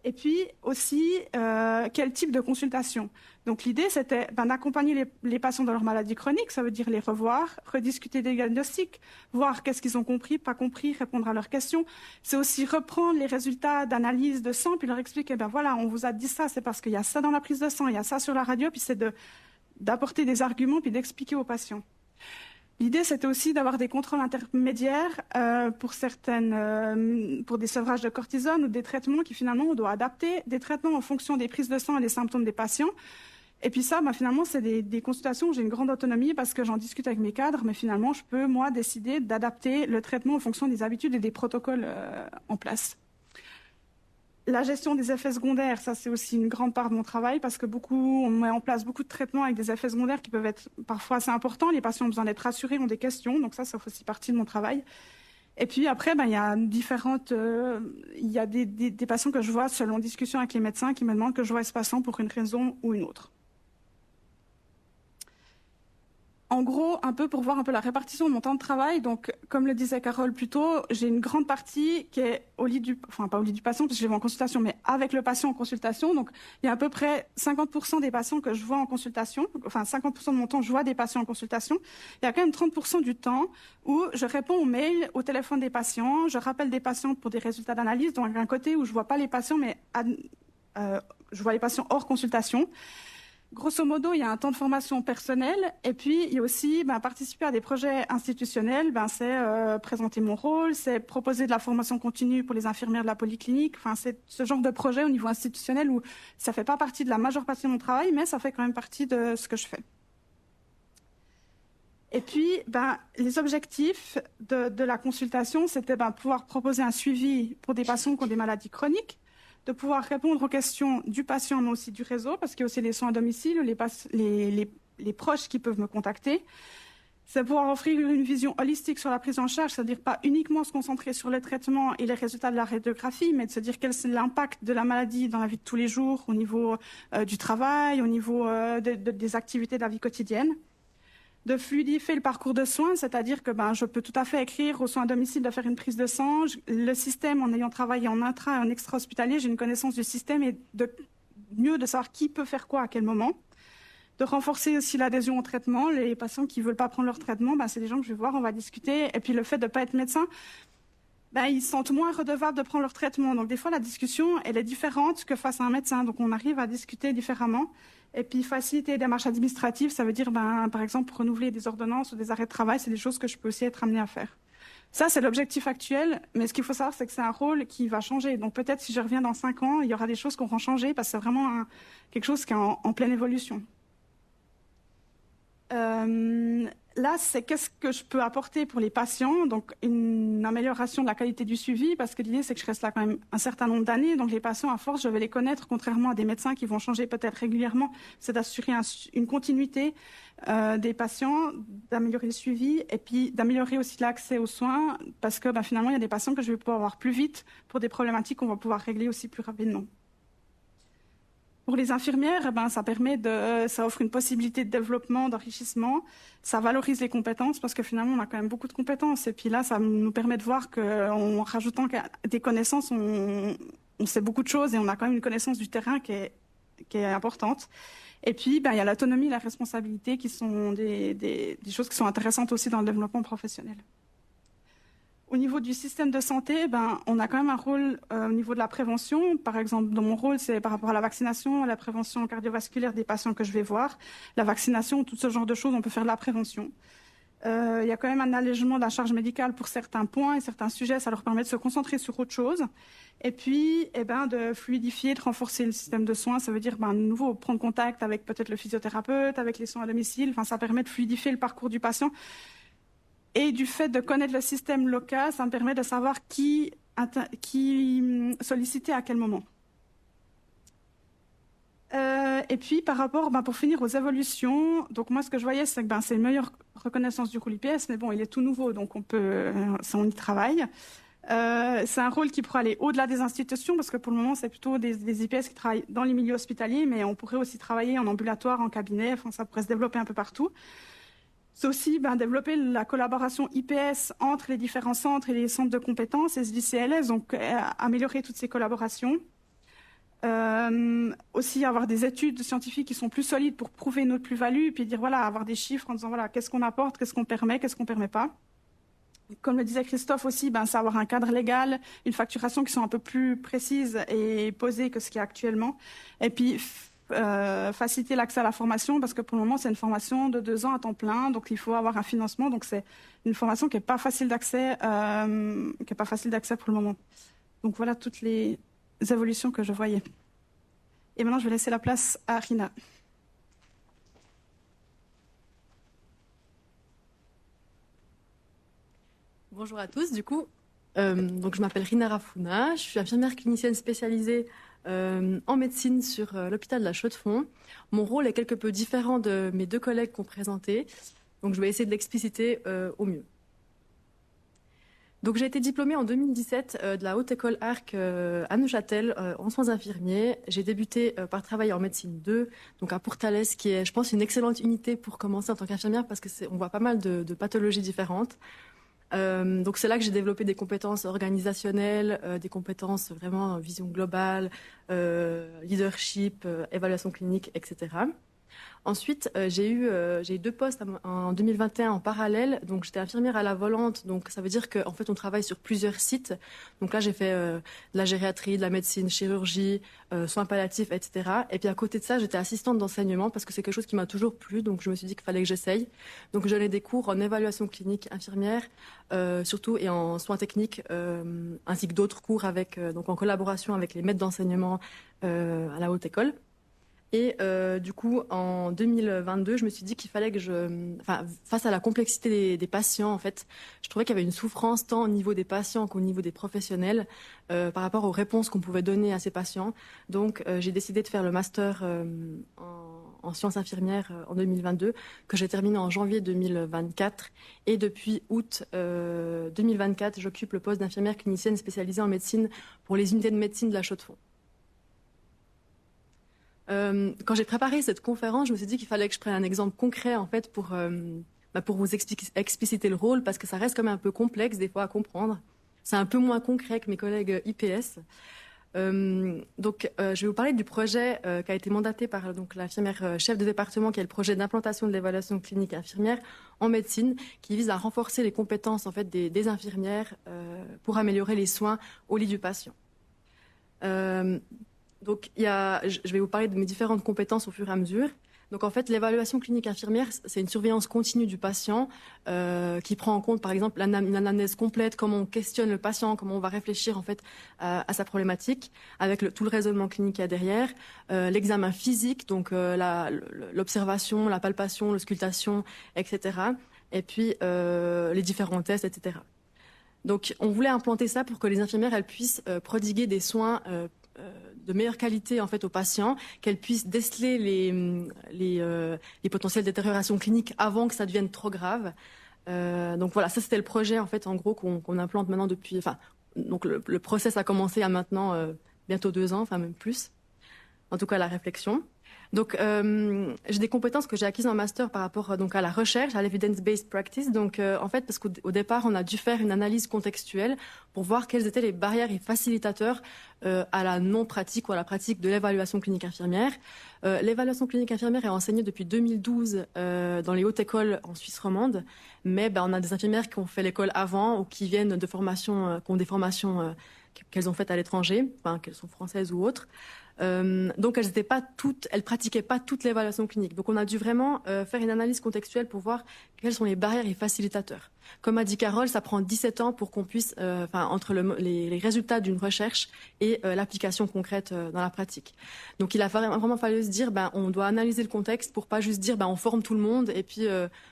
Et puis aussi, quel type de consultation. Donc l'idée, c'était d'accompagner les patients dans leur maladie chronique, ça veut dire les revoir, rediscuter des diagnostics, voir qu'est-ce qu'ils ont compris, pas compris, répondre à leurs questions. C'est aussi reprendre les résultats d'analyse de sang, puis leur expliquer, voilà, on vous a dit ça, c'est parce qu'il y a ça dans la prise de sang, il y a ça sur la radio, puis c'est d'apporter des arguments, puis d'expliquer aux patients. L'idée, c'était aussi d'avoir des contrôles intermédiaires pour des sevrages de cortisone ou des traitements qui, finalement, on doit adapter des traitements en fonction des prises de sang et des symptômes des patients. Et puis ça, finalement, c'est des consultations où j'ai une grande autonomie parce que j'en discute avec mes cadres, mais finalement, je peux, moi, décider d'adapter le traitement en fonction des habitudes et des protocoles en place. La gestion des effets secondaires, ça c'est aussi une grande part de mon travail parce que on met en place beaucoup de traitements avec des effets secondaires qui peuvent être parfois assez importants. Les patients ont besoin d'être rassurés, ont des questions, donc ça fait aussi partie de mon travail. Et puis après, il y a des patients que je vois selon discussion avec les médecins qui me demandent que je vois ce patient pour une raison ou une autre. En gros, un peu pour voir un peu la répartition de mon temps de travail. Donc, comme le disait Carole plus tôt, j'ai une grande partie qui est au lit pas au lit du patient, parce que je vais en consultation, mais avec le patient en consultation. Donc, il y a à peu près 50% des patients que je vois en consultation. Enfin, 50% de mon temps, je vois des patients en consultation. Il y a quand même 30% du temps où je réponds aux mails, au téléphone des patients, je rappelle des patients pour des résultats d'analyse. Donc, il y a un côté où je vois pas les patients, mais je vois les patients hors consultation. Grosso modo, il y a un temps de formation personnelle et puis il y a aussi participer à des projets institutionnels. C'est présenter mon rôle, c'est proposer de la formation continue pour les infirmières de la polyclinique. Enfin, c'est ce genre de projet au niveau institutionnel où ça fait pas partie de la majeure partie de mon travail, mais ça fait quand même partie de ce que je fais. Et puis, les objectifs de la consultation, c'était pouvoir proposer un suivi pour des patients qui ont des maladies chroniques, de pouvoir répondre aux questions du patient, mais aussi du réseau, parce qu'il y a aussi les soins à domicile, les proches qui peuvent me contacter. C'est pouvoir offrir une vision holistique sur la prise en charge, c'est-à-dire pas uniquement se concentrer sur le traitement et les résultats de la radiographie, mais de se dire quel est l'impact de la maladie dans la vie de tous les jours, au niveau du travail, au niveau des activités de la vie quotidienne. De fluidifier le parcours de soins, c'est-à-dire que je peux tout à fait écrire aux soins à domicile de faire une prise de sang. Le système, en ayant travaillé en intra et en extra-hospitalier, j'ai une connaissance du système et mieux de savoir qui peut faire quoi à quel moment. De renforcer aussi l'adhésion au traitement. Les patients qui ne veulent pas prendre leur traitement, c'est des gens que je vais voir, on va discuter. Et puis le fait de ne pas être médecin, ils se sentent moins redevables de prendre leur traitement. Donc des fois, la discussion, elle est différente que face à un médecin. Donc on arrive à discuter différemment. Et puis faciliter les démarches administratives, ça veut dire, par exemple, renouveler des ordonnances ou des arrêts de travail, c'est des choses que je peux aussi être amenée à faire. Ça, c'est l'objectif actuel, mais ce qu'il faut savoir, c'est que c'est un rôle qui va changer. Donc peut-être si je reviens dans 5 ans, il y aura des choses qui auront changé parce que c'est vraiment quelque chose qui est en pleine évolution. Là, c'est qu'est-ce que je peux apporter pour les patients, donc une amélioration de la qualité du suivi, parce que l'idée, c'est que je reste là quand même un certain nombre d'années, donc les patients, à force, je vais les connaître, contrairement à des médecins qui vont changer peut-être régulièrement, c'est d'assurer une continuité des patients, d'améliorer le suivi, et puis d'améliorer aussi l'accès aux soins, parce que finalement, il y a des patients que je vais pouvoir voir plus vite pour des problématiques qu'on va pouvoir régler aussi plus rapidement. Pour les infirmières, ça offre une possibilité de développement, d'enrichissement. Ça valorise les compétences parce que finalement, on a quand même beaucoup de compétences. Et puis là, ça nous permet de voir qu'en rajoutant des connaissances, on sait beaucoup de choses et on a quand même une connaissance du terrain qui est importante. Et puis, il y a l'autonomie et la responsabilité qui sont des choses qui sont intéressantes aussi dans le développement professionnel. Au niveau du système de santé, on a quand même un rôle au niveau de la prévention. Par exemple, dans mon rôle, c'est par rapport à la vaccination, à la prévention cardiovasculaire des patients que je vais voir. La vaccination, tout ce genre de choses, on peut faire de la prévention. Il y a quand même un allègement de la charge médicale pour certains points et certains sujets. Ça leur permet de se concentrer sur autre chose. Et puis, de fluidifier, de renforcer le système de soins. Ça veut dire, de nouveau, prendre contact avec peut-être le physiothérapeute, avec les soins à domicile. Enfin, ça permet de fluidifier le parcours du patient. Et du fait de connaître le système local, ça me permet de savoir qui solliciter à quel moment. Et puis, par rapport, pour finir, aux évolutions, donc moi, ce que je voyais, c'est que c'est une meilleure reconnaissance du rôle IPS, mais bon, il est tout nouveau, donc on y travaille. C'est un rôle qui pourrait aller au-delà des institutions, parce que pour le moment, c'est plutôt des IPS qui travaillent dans les milieux hospitaliers, mais on pourrait aussi travailler en ambulatoire, en cabinet, enfin, ça pourrait se développer un peu partout. C'est aussi développer la collaboration IPS entre les différents centres et les centres de compétences, SDCLS, donc améliorer toutes ces collaborations. Aussi avoir des études scientifiques qui sont plus solides pour prouver notre plus-value, puis dire avoir des chiffres en disant qu'est-ce qu'on apporte, qu'est-ce qu'on permet pas. Comme le disait Christophe aussi, c'est avoir un cadre légal, une facturation qui sont un peu plus précises et posées que ce qu'il y a actuellement. Et puis faciliter l'accès à la formation, parce que pour le moment c'est une formation de 2 ans à temps plein, donc il faut avoir un financement, donc c'est une formation qui n'est pas facile d'accès, pour le moment. Donc voilà toutes les évolutions que je voyais. Et maintenant je vais laisser la place à Rina. Bonjour à tous, donc je m'appelle Rina Raffouna, je suis infirmière clinicienne spécialisée en médecine sur l'hôpital de la Chaux-de-Fonds. Mon rôle est quelque peu différent de mes 2 collègues qui ont présenté, donc je vais essayer de l'expliciter au mieux. Donc j'ai été diplômée en 2017 de la Haute École Arc à Neuchâtel en soins infirmiers. J'ai débuté par travailler en médecine 2, donc à Pourtalès, qui est, je pense, une excellente unité pour commencer en tant qu'infirmière parce que on voit pas mal de pathologies différentes. Donc c'est là que j'ai développé des compétences organisationnelles, des compétences vraiment vision globale, leadership, évaluation clinique, etc. Ensuite, j'ai eu 2 postes en 2021 en parallèle. Donc, j'étais infirmière à la volante. Donc, ça veut dire qu'en fait, on travaille sur plusieurs sites. Donc là, j'ai fait de la gériatrie, de la médecine, chirurgie, soins palliatifs, etc. Et puis, à côté de ça, j'étais assistante d'enseignement parce que c'est quelque chose qui m'a toujours plu. Donc, je me suis dit qu'il fallait que j'essaye. Donc, je donnais des cours en évaluation clinique infirmière, surtout, et en soins techniques, ainsi que d'autres cours donc en collaboration avec les maîtres d'enseignement à la haute école. Et du coup, en 2022, je me suis dit qu'il fallait que face à la complexité des patients, en fait, je trouvais qu'il y avait une souffrance tant au niveau des patients qu'au niveau des professionnels par rapport aux réponses qu'on pouvait donner à ces patients. Donc, j'ai décidé de faire le master en sciences infirmières en 2022, que j'ai terminé en janvier 2024. Et depuis août 2024, j'occupe le poste d'infirmière clinicienne spécialisée en médecine pour les unités de médecine de la Chaux-de-Fonds. Quand j'ai préparé cette conférence, je me suis dit qu'il fallait que je prenne un exemple concret en fait pour vous expliciter le rôle parce que ça reste quand même un peu complexe des fois à comprendre. C'est un peu moins concret que mes collègues IPS. Donc, je vais vous parler du projet qui a été mandaté par l'infirmière chef de département, qui est le projet d'implantation de l'évaluation clinique infirmière en médecine, qui vise à renforcer les compétences en fait des infirmières pour améliorer les soins au lit du patient. Donc, je vais vous parler de mes différentes compétences au fur et à mesure. Donc, en fait, l'évaluation clinique infirmière, c'est une surveillance continue du patient qui prend en compte, par exemple, une anamnèse complète, comment on questionne le patient, comment on va réfléchir en fait à sa problématique, avec tout le raisonnement clinique qu'il y a derrière, l'examen physique, donc l'observation, la palpation, l'auscultation, etc. Et puis les différents tests, etc. Donc, on voulait implanter ça pour que les infirmières elles puissent prodiguer des soins de meilleure qualité en fait aux patients, qu'elles puissent déceler les potentielles détériorations cliniques avant que ça devienne trop grave. Donc voilà, ça c'était le projet en fait en gros qu'on implante maintenant depuis. Enfin, donc le process a commencé à maintenant bientôt 2 ans, enfin même plus. En tout cas la réflexion. Donc, j'ai des compétences que j'ai acquises en master par rapport donc à la recherche, à l'evidence-based practice. Donc, en fait, parce qu'au départ, on a dû faire une analyse contextuelle pour voir quelles étaient les barrières et facilitateurs à la non-pratique ou à la pratique de l'évaluation clinique infirmière. L'évaluation clinique infirmière est enseignée depuis 2012 dans les hautes écoles en Suisse romande, mais on a des infirmières qui ont fait l'école avant ou qui viennent de formations, qui ont des formations qu'elles ont faites à l'étranger, enfin, qu'elles sont françaises ou autres. Donc elles pratiquaient pas toute l'évaluation clinique. Donc on a dû vraiment faire une analyse contextuelle pour voir quelles sont les barrières et facilitateurs. Comme a dit Carole, ça prend 17 ans pour qu'on puisse, entre les résultats d'une recherche et l'application concrète dans la pratique. Donc il a vraiment fallu se dire, on doit analyser le contexte pour pas juste dire, on forme tout le monde et puis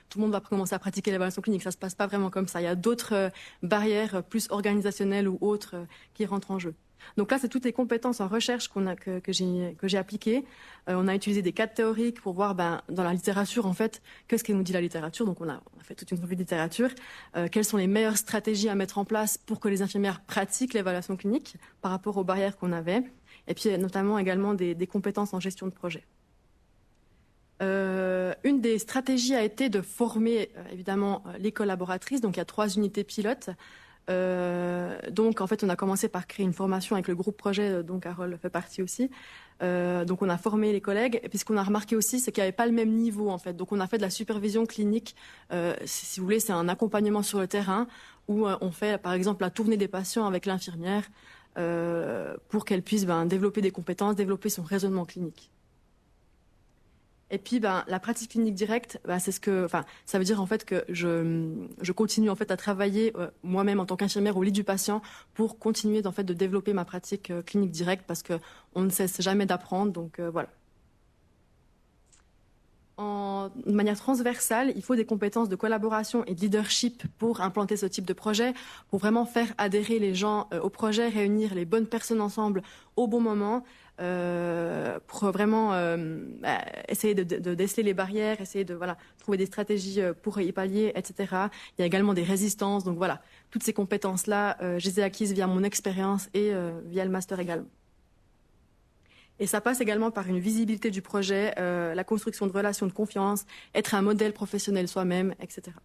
tout le monde va commencer à pratiquer l'évaluation clinique. Ça se passe pas vraiment comme ça. Il y a d'autres barrières plus organisationnelles ou autres qui rentrent en jeu. Donc là, c'est toutes les compétences en recherche que j'ai appliquées. On a utilisé des cadres théoriques pour voir dans la littérature, en fait, qu'est-ce que nous dit la littérature. Donc on a fait toute une revue de littérature. Quelles sont les meilleures stratégies à mettre en place pour que les infirmières pratiquent l'évaluation clinique par rapport aux barrières qu'on avait. Et puis notamment également des compétences en gestion de projet. Une des stratégies a été de former évidemment les collaboratrices. Donc il y a 3 unités pilotes. Donc en fait on a commencé par créer une formation avec le groupe projet dont Carole fait partie aussi. Donc on a formé les collègues et puis ce qu'on a remarqué aussi c'est qu'il n'y avait pas le même niveau en fait. Donc on a fait de la supervision clinique, si vous voulez c'est un accompagnement sur le terrain où on fait par exemple la tournée des patients avec l'infirmière pour qu'elle puisse développer des compétences, développer son raisonnement clinique. Et puis, la pratique clinique directe, c'est ça veut dire en fait que je continue en fait à travailler moi-même en tant qu'infirmière au lit du patient pour continuer en fait de développer ma pratique clinique directe parce que on ne cesse jamais d'apprendre. Donc voilà. De manière transversale, il faut des compétences de collaboration et de leadership pour implanter ce type de projet, pour vraiment faire adhérer les gens au projet, réunir les bonnes personnes ensemble au bon moment, pour vraiment essayer de déceler les barrières, essayer de trouver des stratégies pour y pallier, etc. Il y a également des résistances. Donc voilà, toutes ces compétences-là, je les ai acquises via mon expérience et via le master également. Et ça passe également par une visibilité du projet, la construction de relations de confiance, être un modèle professionnel soi-même, etc.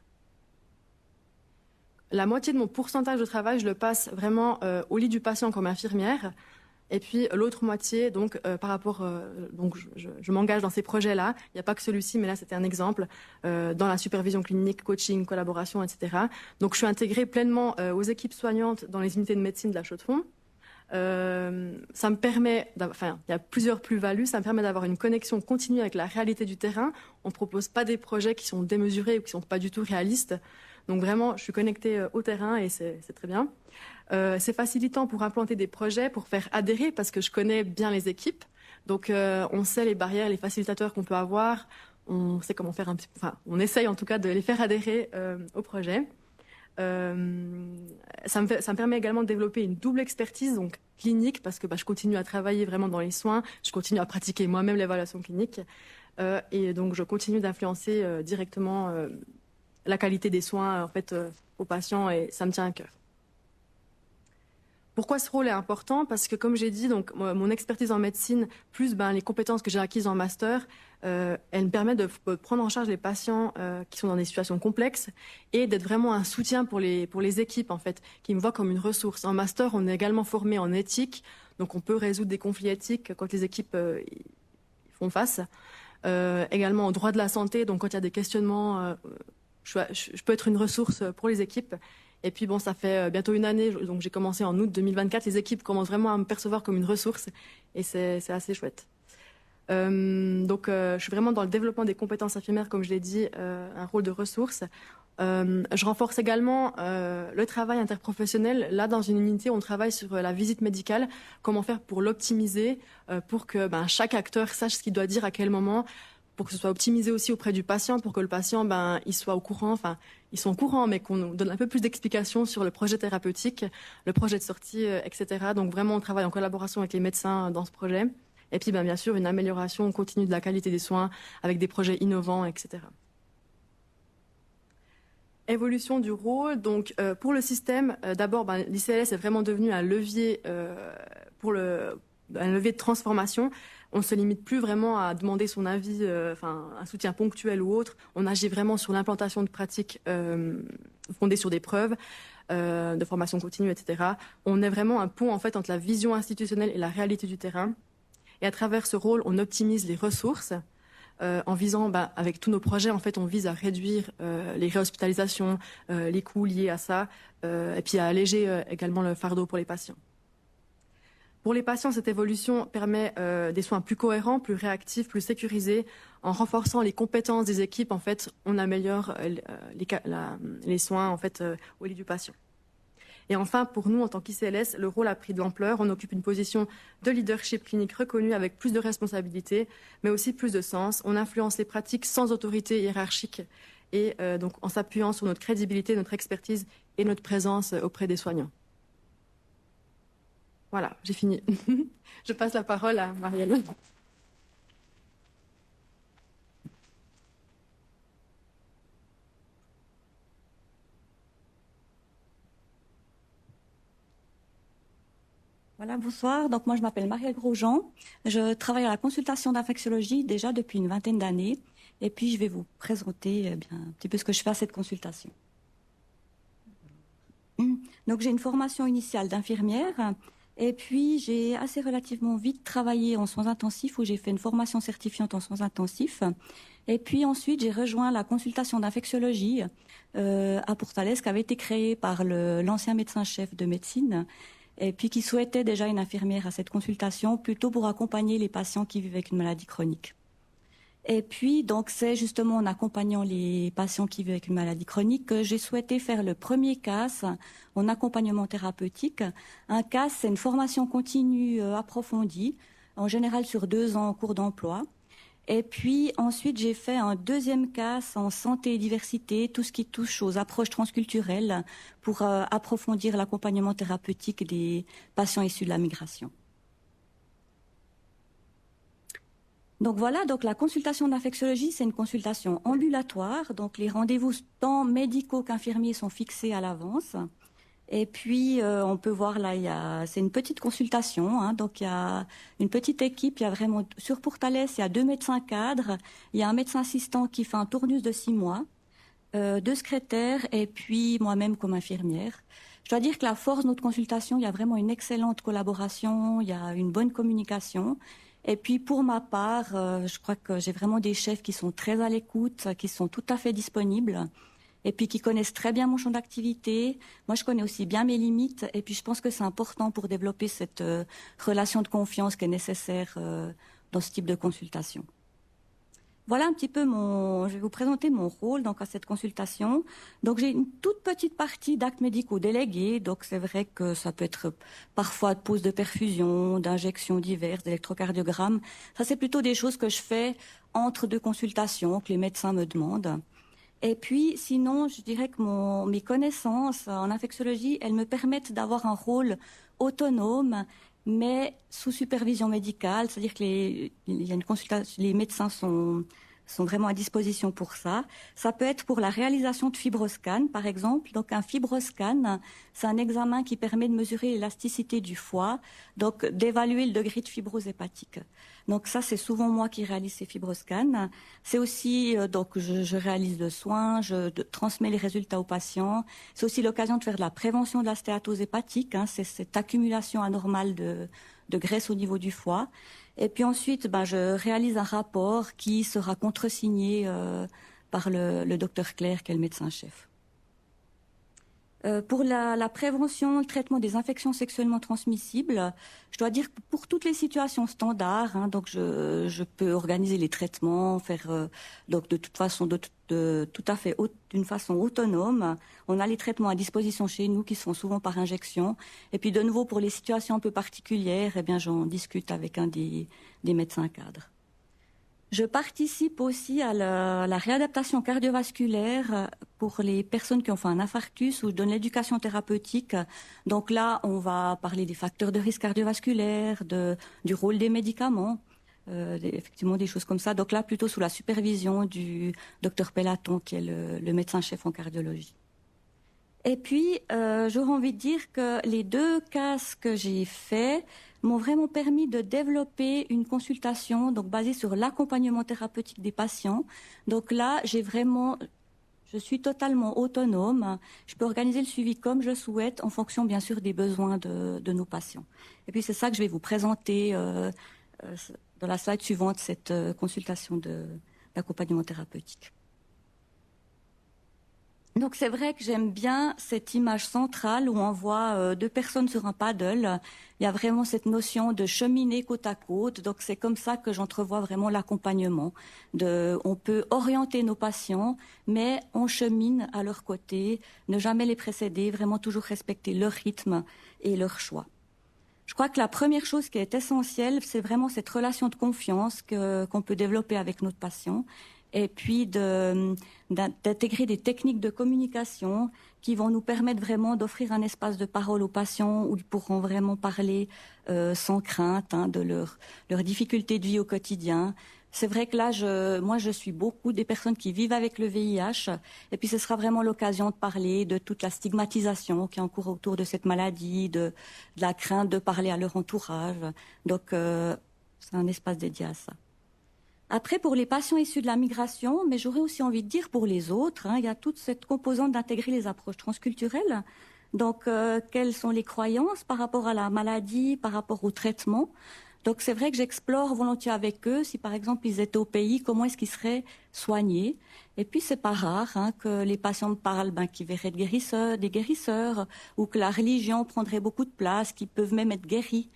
La moitié de mon pourcentage de travail, je le passe vraiment au lit du patient comme infirmière. Et puis l'autre moitié, donc par rapport, donc je m'engage dans ces projets-là. Il n'y a pas que celui-ci, mais là c'était un exemple dans la supervision clinique, coaching, collaboration, etc. Donc je suis intégrée pleinement aux équipes soignantes dans les unités de médecine de la Chaux-de-Fonds. Ça me permet, il y a plusieurs plus-values. Ça me permet d'avoir une connexion continue avec la réalité du terrain. On propose pas des projets qui sont démesurés ou qui sont pas du tout réalistes. Donc vraiment, je suis connectée au terrain et c'est très bien. C'est facilitant pour implanter des projets, pour faire adhérer, parce que je connais bien les équipes. Donc on sait les barrières, les facilitateurs qu'on peut avoir. On sait comment faire on essaye en tout cas de les faire adhérer au projet. Ça me permet également de développer une double expertise, donc clinique, parce que je continue à travailler vraiment dans les soins, je continue à pratiquer moi-même l'évaluation clinique, et donc je continue d'influencer directement la qualité des soins aux patients, et ça me tient à cœur. Pourquoi ce rôle est important? Parce que, comme j'ai dit, donc mon expertise en médecine, plus les compétences que j'ai acquises en master, elle me permet de prendre en charge les patients qui sont dans des situations complexes et d'être vraiment un soutien pour les équipes, en fait, qui me voient comme une ressource. En master, on est également formé en éthique, donc on peut résoudre des conflits éthiques quand les équipes font face. Également en droit de la santé, donc quand il y a des questionnements, je peux être une ressource pour les équipes. Et puis ça fait bientôt une année, donc j'ai commencé en août 2024. Les équipes commencent vraiment à me percevoir comme une ressource, et c'est assez chouette. Je suis vraiment dans le développement des compétences infirmières, comme je l'ai dit, un rôle de ressource. Je renforce également le travail interprofessionnel. Là, dans une unité, on travaille sur la visite médicale, comment faire pour l'optimiser, pour que chaque acteur sache ce qu'il doit dire à quel moment, pour que ce soit optimisé aussi auprès du patient, pour que le patient il soit au courant, ils sont au courant, mais qu'on nous donne un peu plus d'explications sur le projet thérapeutique, le projet de sortie, etc. Donc vraiment, on travaille en collaboration avec les médecins dans ce projet. Et puis bien sûr, une amélioration continue de la qualité des soins avec des projets innovants, etc. Évolution du rôle. Donc pour le système, d'abord, l'ICLS est vraiment devenu un levier un levier de transformation. On ne se limite plus vraiment à demander son avis, un soutien ponctuel ou autre. On agit vraiment sur l'implantation de pratiques fondées sur des preuves, de formation continue, etc. On est vraiment un pont en fait entre la vision institutionnelle et la réalité du terrain. Et à travers ce rôle, on optimise les ressources en visant, avec tous nos projets, en fait, on vise à réduire les réhospitalisations, les coûts liés à ça, et puis à alléger également le fardeau pour les patients. Pour les patients, cette évolution permet des soins plus cohérents, plus réactifs, plus sécurisés. En renforçant les compétences des équipes, en fait, on améliore les soins en fait, au lit du patient. Et enfin, pour nous, en tant qu'ICLS, le rôle a pris de l'ampleur. On occupe une position de leadership clinique reconnue avec plus de responsabilités, mais aussi plus de sens. On influence les pratiques sans autorité hiérarchique et donc en s'appuyant sur notre crédibilité, notre expertise et notre présence auprès des soignants. Voilà, j'ai fini. Je passe la parole à Marielle. Voilà, bonsoir. Donc moi je m'appelle Marielle Grosjean. Je travaille à la consultation d'infectiologie déjà depuis une vingtaine d'années. Et puis je vais vous présenter un petit peu ce que je fais à cette consultation. Donc j'ai une formation initiale d'infirmière. Et puis, j'ai assez relativement vite travaillé en soins intensifs où j'ai fait une formation certifiante en soins intensifs. Et puis ensuite, j'ai rejoint la consultation d'infectiologie à Portales, qui avait été créée par l'ancien médecin-chef de médecine, et puis qui souhaitait déjà une infirmière à cette consultation, plutôt pour accompagner les patients qui vivent avec une maladie chronique. Et puis, donc, c'est justement en accompagnant les patients qui vivent avec une maladie chronique que j'ai souhaité faire le premier CAS en accompagnement thérapeutique. Un CAS, c'est une formation continue approfondie, en général sur 2 ans en cours d'emploi. Et puis, ensuite, j'ai fait un deuxième CAS en santé et diversité, tout ce qui touche aux approches transculturelles pour approfondir l'accompagnement thérapeutique des patients issus de la migration. Donc voilà, donc la consultation d'infectiologie, c'est une consultation ambulatoire. Donc les rendez-vous tant médicaux qu'infirmiers sont fixés à l'avance. Et puis on peut voir là, c'est une petite consultation. Hein, donc il y a une petite équipe. Il y a vraiment sur Pourtalès, il y a 2 médecins cadres. Il y a un médecin assistant qui fait un tournus de 6 mois, 2 secrétaires et puis moi-même comme infirmière. Je dois dire que la force de notre consultation, il y a vraiment une excellente collaboration. Il y a une bonne communication. Et puis pour ma part, je crois que j'ai vraiment des chefs qui sont très à l'écoute, qui sont tout à fait disponibles et puis qui connaissent très bien mon champ d'activité. Moi, je connais aussi bien mes limites et puis je pense que c'est important pour développer cette relation de confiance qui est nécessaire dans ce type de consultation. Voilà un petit peu je vais vous présenter mon rôle donc à cette consultation. Donc j'ai une toute petite partie d'actes médicaux délégués. Donc c'est vrai que ça peut être parfois de pose de perfusion, d'injections diverses, d'électrocardiogramme. Ça c'est plutôt des choses que je fais entre 2 consultations que les médecins me demandent. Et puis sinon, je dirais que mes connaissances en infectiologie, elles me permettent d'avoir un rôle autonome, mais sous supervision médicale, c'est-à-dire que les médecins sont vraiment à disposition pour ça. Ça peut être pour la réalisation de fibroscan, par exemple. Donc un fibroscan, c'est un examen qui permet de mesurer l'élasticité du foie, donc d'évaluer le degré de fibrose hépatique. Donc ça, c'est souvent moi qui réalise ces fibroscans. C'est aussi, donc je réalise le soin, je transmets les résultats aux patients. C'est aussi l'occasion de faire de la prévention de la stéatose hépatique, hein, c'est cette accumulation anormale de graisse au niveau du foie. Et puis ensuite, je réalise un rapport qui sera contresigné par le docteur Claire, qui est le médecin-chef. Pour la prévention, le traitement des infections sexuellement transmissibles, je dois dire que pour toutes les situations standards, hein, donc je peux organiser les traitements, faire donc de toute façon tout à fait d'une façon autonome. On a les traitements à disposition chez nous qui sont souvent par injection. Et puis de nouveau pour les situations un peu particulières, eh bien j'en discute avec un des médecins cadres. Je participe aussi à la réadaptation cardiovasculaire pour les personnes qui ont fait un infarctus où je donne l'éducation thérapeutique. Donc là, on va parler des facteurs de risque cardiovasculaire, du rôle des médicaments, effectivement des choses comme ça. Donc là, plutôt sous la supervision du docteur Pellaton, qui est le médecin-chef en cardiologie. Et puis, j'aurais envie de dire que les 2 cas que j'ai faits m'ont vraiment permis de développer une consultation donc basée sur l'accompagnement thérapeutique des patients. Donc là, je suis totalement autonome. Je peux organiser le suivi comme je souhaite en fonction, bien sûr, des besoins de nos patients. Et puis, c'est ça que je vais vous présenter dans la slide suivante, cette consultation d'accompagnement thérapeutique. Donc c'est vrai que j'aime bien cette image centrale où on voit 2 personnes sur un paddle. Il y a vraiment cette notion de cheminer côte à côte. Donc c'est comme ça que j'entrevois vraiment l'accompagnement. On peut orienter nos patients, mais on chemine à leur côté, ne jamais les précéder, vraiment toujours respecter leur rythme et leur choix. Je crois que la première chose qui est essentielle, c'est vraiment cette relation de confiance qu'on peut développer avec notre patient. Et puis d'intégrer des techniques de communication qui vont nous permettre vraiment d'offrir un espace de parole aux patients où ils pourront vraiment parler sans crainte de leurs difficultés de vie au quotidien. C'est vrai que là, moi, je suis beaucoup des personnes qui vivent avec le VIH. Et puis, ce sera vraiment l'occasion de parler de toute la stigmatisation qui est en cours autour de cette maladie, de la crainte de parler à leur entourage. Donc, c'est un espace dédié à ça. Après, pour les patients issus de la migration, mais j'aurais aussi envie de dire pour les autres, il y a toute cette composante d'intégrer les approches transculturelles. Donc, quelles sont les croyances par rapport à la maladie, par rapport au traitement? Donc, c'est vrai que j'explore volontiers avec eux, si par exemple ils étaient au pays, comment est-ce qu'ils seraient soignés. Et puis, c'est pas rare que les patients me parlent qu'ils verraient des guérisseurs, ou que la religion prendrait beaucoup de place, qu'ils peuvent même être guéris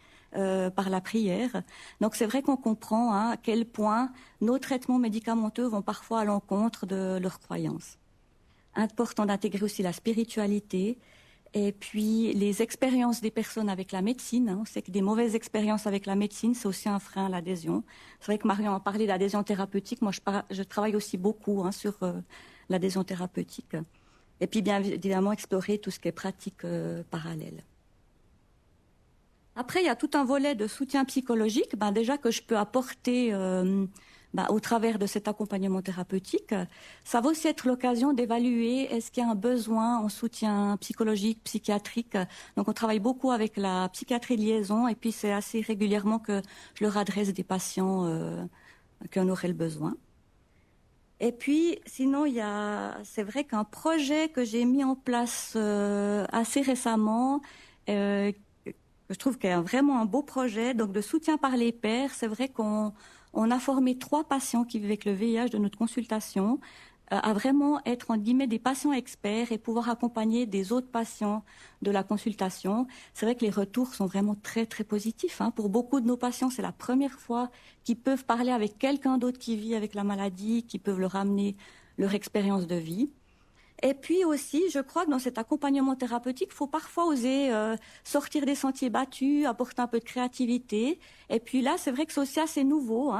par la prière. Donc c'est vrai qu'on comprend à quel point nos traitements médicamenteux vont parfois à l'encontre de leurs croyances. Important d'intégrer aussi la spiritualité et puis les expériences des personnes avec la médecine. On sait que des mauvaises expériences avec la médecine, c'est aussi un frein à l'adhésion. C'est vrai que Marion a parlé d'adhésion thérapeutique. Moi, je travaille aussi beaucoup sur l'adhésion thérapeutique. Et puis bien évidemment explorer tout ce qui est pratique parallèle. Après, il y a tout un volet de soutien psychologique, déjà que je peux apporter au travers de cet accompagnement thérapeutique. Ça va aussi être l'occasion d'évaluer est-ce qu'il y a un besoin en soutien psychologique, psychiatrique. Donc, on travaille beaucoup avec la psychiatrie de liaison et puis c'est assez régulièrement que je leur adresse des patients qui en auraient le besoin. Et puis, sinon, c'est vrai qu'un projet que j'ai mis en place assez récemment, je trouve qu'il y a vraiment un beau projet, donc de soutien par les pairs. C'est vrai qu'on a formé 3 patients qui vivent avec le VIH de notre consultation à vraiment être, en guillemets, des patients experts et pouvoir accompagner des autres patients de la consultation. C'est vrai que les retours sont vraiment très, très positifs. Pour beaucoup de nos patients, c'est la première fois qu'ils peuvent parler avec quelqu'un d'autre qui vit avec la maladie, qui peuvent leur amener leur expérience de vie. Et puis aussi, je crois que dans cet accompagnement thérapeutique, il faut parfois oser sortir des sentiers battus, apporter un peu de créativité. Et puis là, c'est vrai que c'est aussi assez nouveau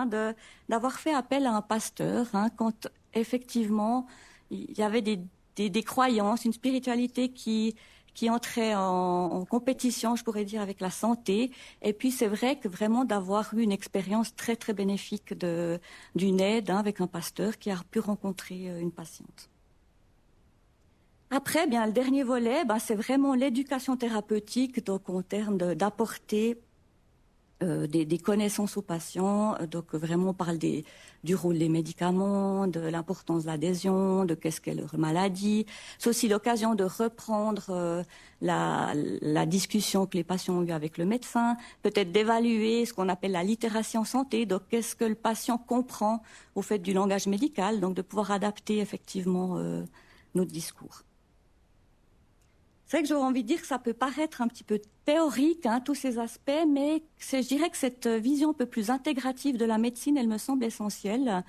d'avoir fait appel à un pasteur quand effectivement il y avait des croyances, une spiritualité qui entrait en compétition, je pourrais dire, avec la santé. Et puis c'est vrai que vraiment d'avoir eu une expérience très très bénéfique d'une aide avec un pasteur qui a pu rencontrer une patiente. Après, le dernier volet, c'est vraiment l'éducation thérapeutique, donc en termes d'apporter des connaissances aux patients. Donc vraiment, on parle du rôle des médicaments, de l'importance de l'adhésion, de qu'est-ce qu'est leur maladie. C'est aussi l'occasion de reprendre la discussion que les patients ont eue avec le médecin, peut-être d'évaluer ce qu'on appelle la littératie en santé, donc qu'est-ce que le patient comprend au fait du langage médical, donc de pouvoir adapter effectivement notre discours. C'est vrai que j'aurais envie de dire que ça peut paraître un petit peu théorique, tous ces aspects, mais je dirais que cette vision un peu plus intégrative de la médecine, elle me semble essentielle.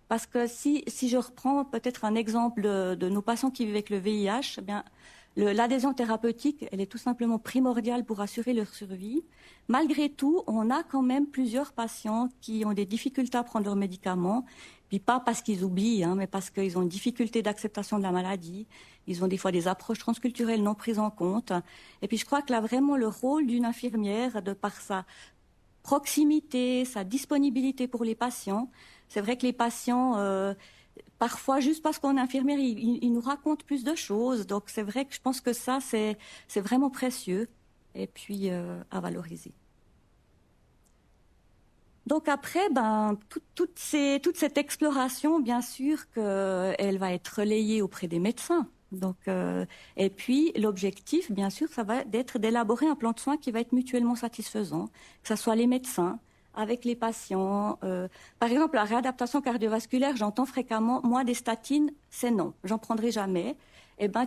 Parce que si je reprends peut-être un exemple de nos patients qui vivent avec le VIH, l'adhésion thérapeutique, elle est tout simplement primordiale pour assurer leur survie. Malgré tout, on a quand même plusieurs patients qui ont des difficultés à prendre leurs médicaments, puis pas parce qu'ils oublient, mais parce qu'ils ont une difficulté d'acceptation de la maladie. Ils ont des fois des approches transculturelles non prises en compte. Et puis je crois que là, vraiment, le rôle d'une infirmière, de par sa proximité, sa disponibilité pour les patients, c'est vrai que les patients... parfois, juste parce qu'on est infirmière, ils nous racontent plus de choses. Donc, c'est vrai que je pense que ça, c'est vraiment précieux et puis à valoriser. Donc après, toute cette exploration, bien sûr qu'elle va être relayée auprès des médecins. Donc, et puis, l'objectif, bien sûr, ça va être d'élaborer un plan de soins qui va être mutuellement satisfaisant, que ce soit les médecins, avec les patients. Par exemple, la réadaptation cardiovasculaire, j'entends fréquemment, moi, des statines, c'est non, j'en prendrai jamais.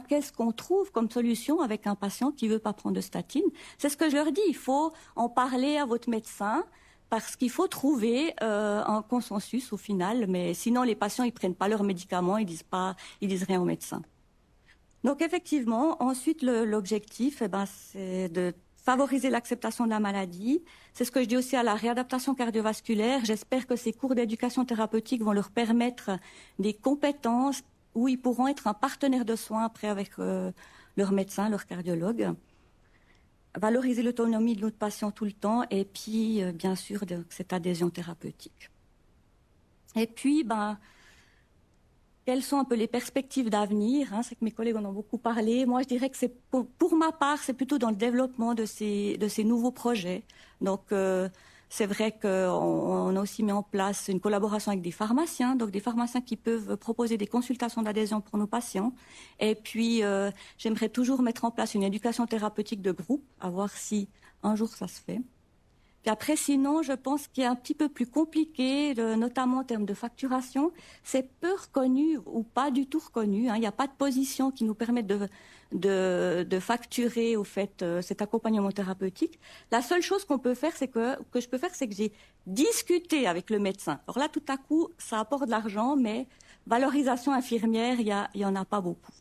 Qu'est-ce qu'on trouve comme solution avec un patient qui veut pas prendre de statine? C'est ce que je leur dis, il faut en parler à votre médecin, parce qu'il faut trouver un consensus au final, mais sinon les patients ils prennent pas leurs médicaments, ils disent rien au médecin. Donc effectivement, ensuite l'objectif, c'est de favoriser l'acceptation de la maladie. C'est ce que je dis aussi à la réadaptation cardiovasculaire. J'espère que ces cours d'éducation thérapeutique vont leur permettre des compétences où ils pourront être un partenaire de soins après avec leur médecin, leur cardiologue. Valoriser l'autonomie de notre patient tout le temps et puis, bien sûr, cette adhésion thérapeutique. Et puis, quelles sont un peu les perspectives d'avenir? C'est que mes collègues en ont beaucoup parlé. Moi, je dirais que c'est pour ma part, c'est plutôt dans le développement de ces nouveaux projets. Donc, c'est vrai qu'on a aussi mis en place une collaboration avec des pharmaciens, donc des pharmaciens qui peuvent proposer des consultations d'adhésion pour nos patients. Et puis, j'aimerais toujours mettre en place une éducation thérapeutique de groupe, à voir si un jour ça se fait. Puis après, sinon, je pense qu'il est un petit peu plus compliqué, notamment en termes de facturation. C'est peu reconnu ou pas du tout reconnu. Il n'y a pas de position qui nous permette de facturer au fait cet accompagnement thérapeutique. La seule chose qu'on peut faire, c'est que j'ai discuté avec le médecin. Alors là, tout à coup, ça apporte de l'argent, mais valorisation infirmière, il y en a pas beaucoup.